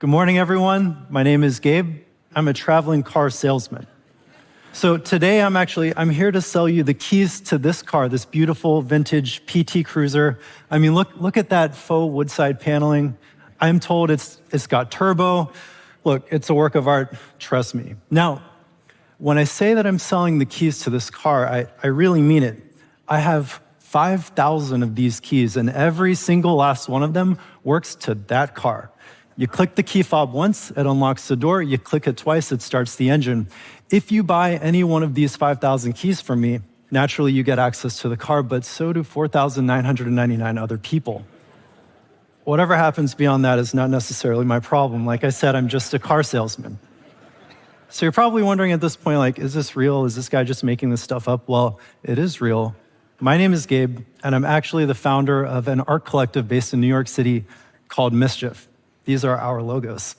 Good morning, everyone. My name is Gabe. I'm a traveling car salesman. So today I'm here to sell you the keys to this car, this beautiful vintage PT Cruiser. I mean, look at that faux woodside paneling. I'm told it's got turbo. Look, it's a work of art, trust me. Now, when I say that I'm selling the keys to this car, I really mean it. I have 5,000 of these keys, and every single last one of them works to that car. You click the key fob once, it unlocks the door. You click it twice, it starts the engine. If you buy any one of these 5,000 keys from me, naturally you get access to the car, but so do 4,999 other people. Whatever happens beyond that is not necessarily my problem. Like I said, I'm just a car salesman. So you're probably wondering at this point, like, is this real? Is this guy just making this stuff up? Well, it is real. My name is Gabe, and I'm actually the founder of an art collective based in New York City called Mischief. These are our logos.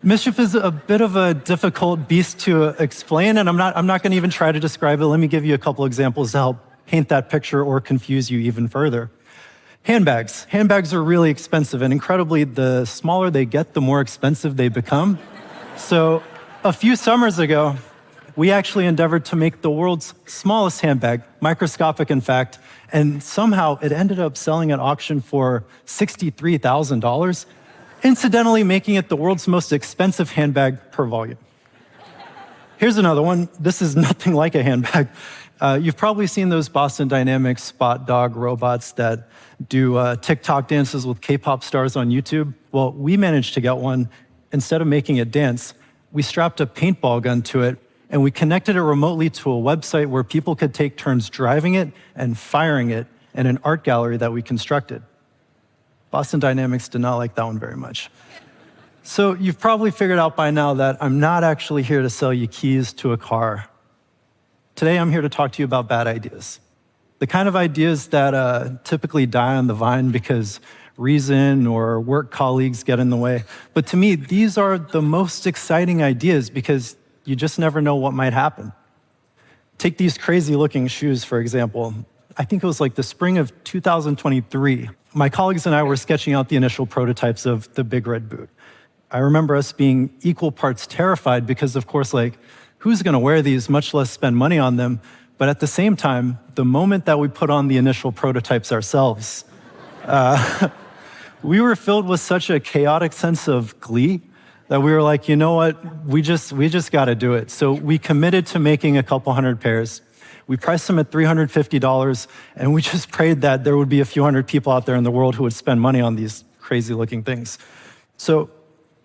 Mischief is a bit of a difficult beast to explain, and I'm not going to even try to describe it. Let me give you a couple examples to help paint that picture or confuse you even further. Handbags. Handbags are really expensive, and incredibly, the smaller they get, the more expensive they become. So a few summers ago, we actually endeavored to make the world's smallest handbag, microscopic in fact, and somehow it ended up selling at auction for $63,000. Incidentally making it the world's most expensive handbag per volume. Here's another one. This is nothing like a handbag. You've probably seen those Boston Dynamics spot dog robots that do TikTok dances with K-pop stars on YouTube. Well, we managed to get one. Instead of making it dance, we strapped a paintball gun to it, and we connected it remotely to a website where people could take turns driving it and firing it in an art gallery that we constructed. Boston Dynamics did not like that one very much. So you've probably figured out by now that I'm not actually here to sell you keys to a car. Today I'm here to talk to you about bad ideas. The kind of ideas that typically die on the vine because reason or work colleagues get in the way. But to me, these are the most exciting ideas because you just never know what might happen. Take these crazy looking shoes, for example. I think it was like the spring of 2023. My colleagues and I were sketching out the initial prototypes of the big red boot. I remember us being equal parts terrified because, of course, like, who's going to wear these, much less spend money on them? But at the same time, the moment that we put on the initial prototypes ourselves, we were filled with such a chaotic sense of glee that we were like, you know what, we just got to do it. So we committed to making a couple hundred pairs. We priced them at $350, and we just prayed that there would be a few hundred people out there in the world who would spend money on these crazy-looking things. So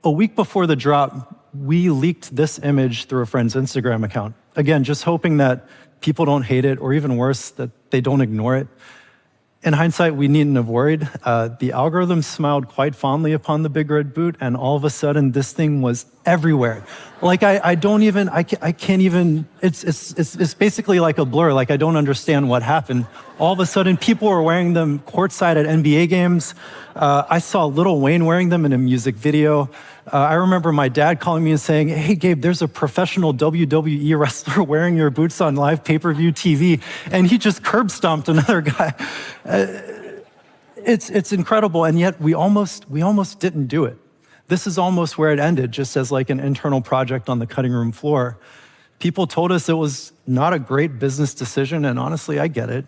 a week before the drop, we leaked this image through a friend's Instagram account. Again, just hoping that people don't hate it, or even worse, that they don't ignore it. In hindsight, we needn't have worried. The algorithm smiled quite fondly upon the big red boot, and all of a sudden, this thing was everywhere. Like I can't even. It's basically like a blur. Like I don't understand what happened. All of a sudden, people were wearing them courtside at NBA games. I saw Lil Wayne wearing them in a music video. I remember my dad calling me and saying, "Hey, Gabe, there's a professional WWE wrestler wearing your boots on live pay-per-view TV," and he just curb stomped another guy. It's incredible, and yet we almost didn't do it. This is almost where it ended, just as like an internal project on the cutting room floor. People told us it was not a great business decision, and honestly, I get it.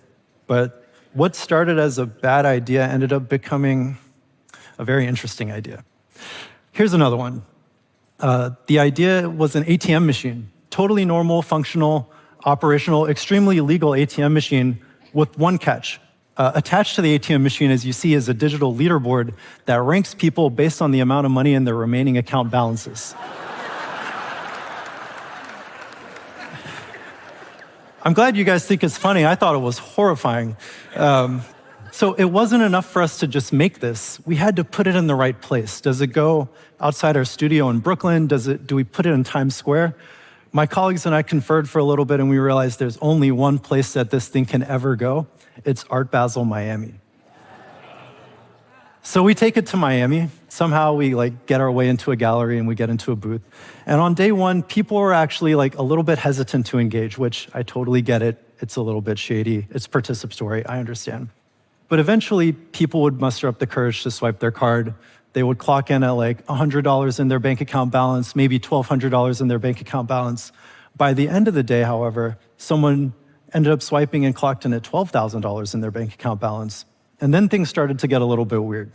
But what started as a bad idea ended up becoming a very interesting idea. Here's another one. The idea was an ATM machine, totally normal, functional, operational, extremely legal ATM machine with one catch. Attached to the ATM machine, as you see, is a digital leaderboard that ranks people based on the amount of money in their remaining account balances. I'm glad you guys think it's funny. I thought it was horrifying. So it wasn't enough for us to just make this. We had to put it in the right place. Does it go outside our studio in Brooklyn? Do we put it in Times Square? My colleagues and I conferred for a little bit, and we realized there's only one place that this thing can ever go. It's Art Basel, Miami. So we take it to Miami. Somehow we get our way into a gallery and we get into a booth. And on day one, people were actually a little bit hesitant to engage, which I totally get it. It's a little bit shady. It's participatory, I understand. But eventually, people would muster up the courage to swipe their card. They would clock in at like $100 in their bank account balance, maybe $1,200 in their bank account balance. By the end of the day, however, someone ended up swiping and clocked in at $12,000 in their bank account balance. And then things started to get a little bit weird.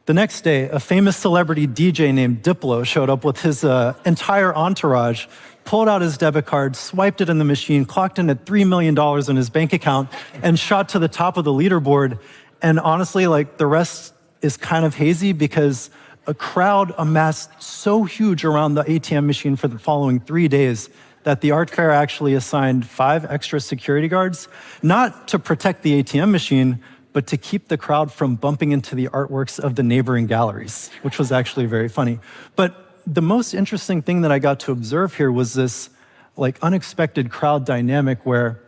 The next day, a famous celebrity DJ named Diplo showed up with his entire entourage, pulled out his debit card, swiped it in the machine, clocked in at $3 million in his bank account, and shot to the top of the leaderboard. And honestly, like, the rest is kind of hazy because a crowd amassed so huge around the ATM machine for the following 3 days that the art fair actually assigned 5 extra security guards, not to protect the ATM machine, but to keep the crowd from bumping into the artworks of the neighboring galleries, which was actually very funny. But the most interesting thing that I got to observe here was this like unexpected crowd dynamic where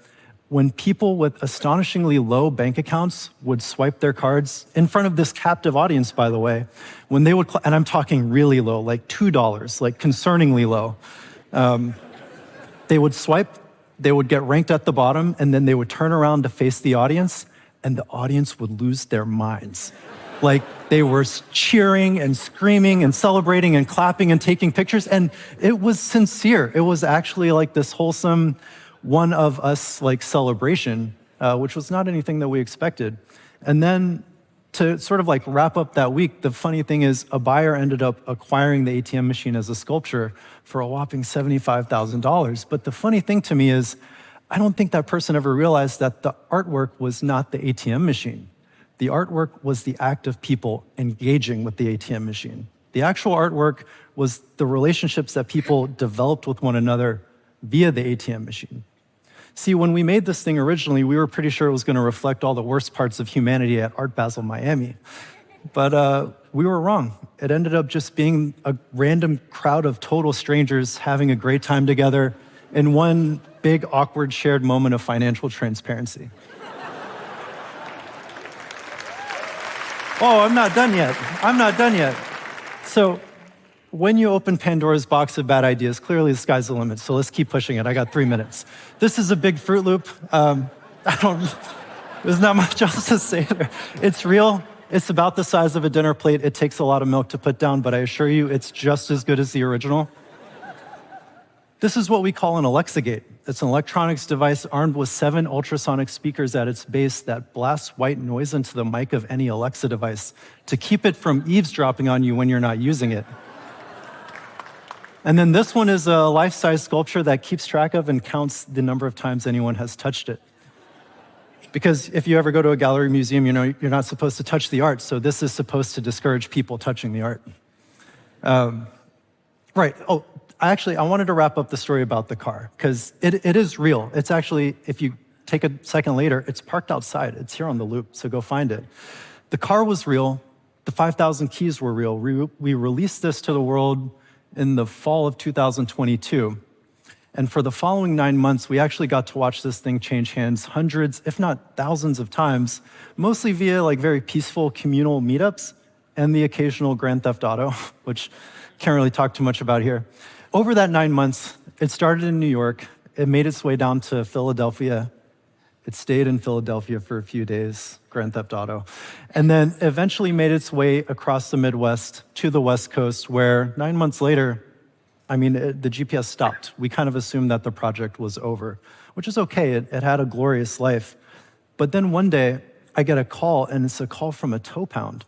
when people with astonishingly low bank accounts would swipe their cards in front of this captive audience, by the way, when they would, and I'm talking really low, like $2, like concerningly low, they would swipe, they would get ranked at the bottom, and then they would turn around to face the audience, and the audience would lose their minds. Like, they were cheering and screaming and celebrating and clapping and taking pictures, and it was sincere. It was actually like this wholesome one of us like celebration, which was not anything that we expected. And then to sort of like wrap up that week, the funny thing is a buyer ended up acquiring the ATM machine as a sculpture for a whopping $75,000. But the funny thing to me is, I don't think that person ever realized that the artwork was not the ATM machine. The artwork was the act of people engaging with the ATM machine. The actual artwork was the relationships that people developed with one another via the ATM machine. See, when we made this thing originally, we were pretty sure it was going to reflect all the worst parts of humanity at Art Basel Miami. But we were wrong. It ended up just being a random crowd of total strangers having a great time together in one big, awkward, shared moment of financial transparency. Oh, I'm not done yet. I'm not done yet. So when you open Pandora's box of bad ideas, clearly the sky's the limit, so let's keep pushing it. I got 3 minutes. This is a big Fruit Loop. There's not much else to say there. It's real. It's about the size of a dinner plate. It takes a lot of milk to put down, but I assure you it's just as good as the original. This is what we call an Alexa gate. It's an electronics device armed with 7 ultrasonic speakers at its base that blasts white noise into the mic of any Alexa device to keep it from eavesdropping on you when you're not using it. And then this one is a life-size sculpture that keeps track of and counts the number of times anyone has touched it. Because if you ever go to a gallery museum, you know you're not supposed to touch the art, so this is supposed to discourage people touching the art. Right. Oh, I wanted to wrap up the story about the car, because it is real. It's actually, if you take a second later, it's parked outside. It's here on the loop, so go find it. The car was real. The 5,000 keys were real. We released this to the world in the fall of 2022. And for the following 9 months, we actually got to watch this thing change hands hundreds, if not thousands of times, mostly via like very peaceful communal meetups and the occasional Grand Theft Auto, which can't really talk too much about here. Over that 9 months, it started in New York. It made its way down to Philadelphia. It stayed in Philadelphia for a few days, Grand Theft Auto, and then eventually made its way across the Midwest to the West Coast, where 9 months later, the GPS stopped. We kind of assumed that the project was over, which is okay. It had a glorious life. But then one day, I get a call, and it's a call from a tow pound.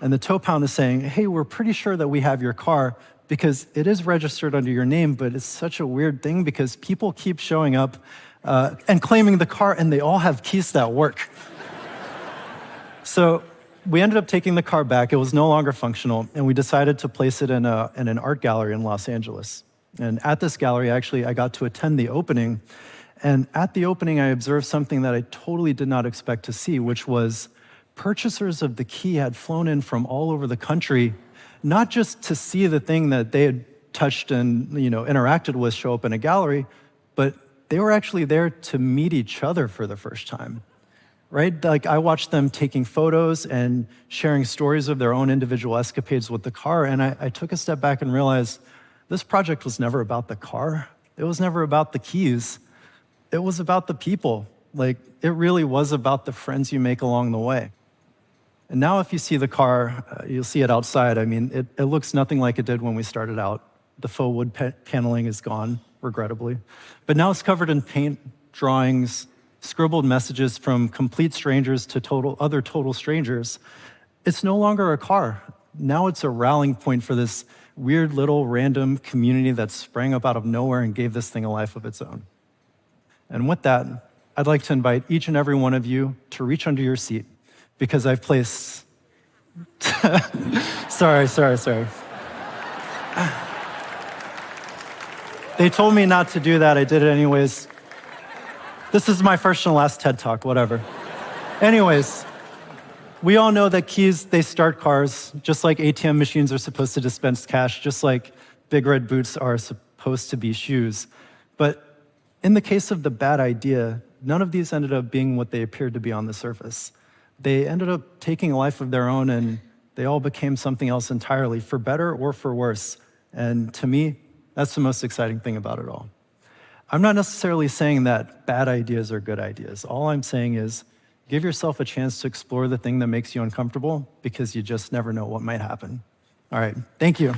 And the tow pound is saying, hey, we're pretty sure that we have your car because it is registered under your name, but it's such a weird thing because people keep showing up and claiming the car, and they all have keys that work. So we ended up taking the car back. It was no longer functional, and we decided to place it in an art gallery in Los Angeles. And at this gallery, actually, I got to attend the opening. And at the opening, I observed something that I totally did not expect to see, which was purchasers of the key had flown in from all over the country, not just to see the thing that they had touched and interacted with show up in a gallery, but they were actually there to meet each other for the first time, right? Like, I watched them taking photos and sharing stories of their own individual escapades with the car, and I took a step back and realized this project was never about the car. It was never about the keys. It was about the people. Like, it really was about the friends you make along the way. And now if you see the car, you'll see it outside. I mean, it looks nothing like it did when we started out. The faux wood paneling is gone, regrettably. But now it's covered in paint, drawings, scribbled messages from complete strangers to other total strangers. It's no longer a car. Now it's a rallying point for this weird little random community that sprang up out of nowhere and gave this thing a life of its own. And with that, I'd like to invite each and every one of you to reach under your seat because I've placed... Sorry. They told me not to do that. I did it anyways. This is my first and last TED Talk, whatever. Anyways, we all know that keys, they start cars, just like ATM machines are supposed to dispense cash, just like big red boots are supposed to be shoes. But in the case of the bad idea, none of these ended up being what they appeared to be on the surface. They ended up taking a life of their own, and they all became something else entirely, for better or for worse. And to me, that's the most exciting thing about it all. I'm not necessarily saying that bad ideas are good ideas. All I'm saying is give yourself a chance to explore the thing that makes you uncomfortable because you just never know what might happen. All right, thank you.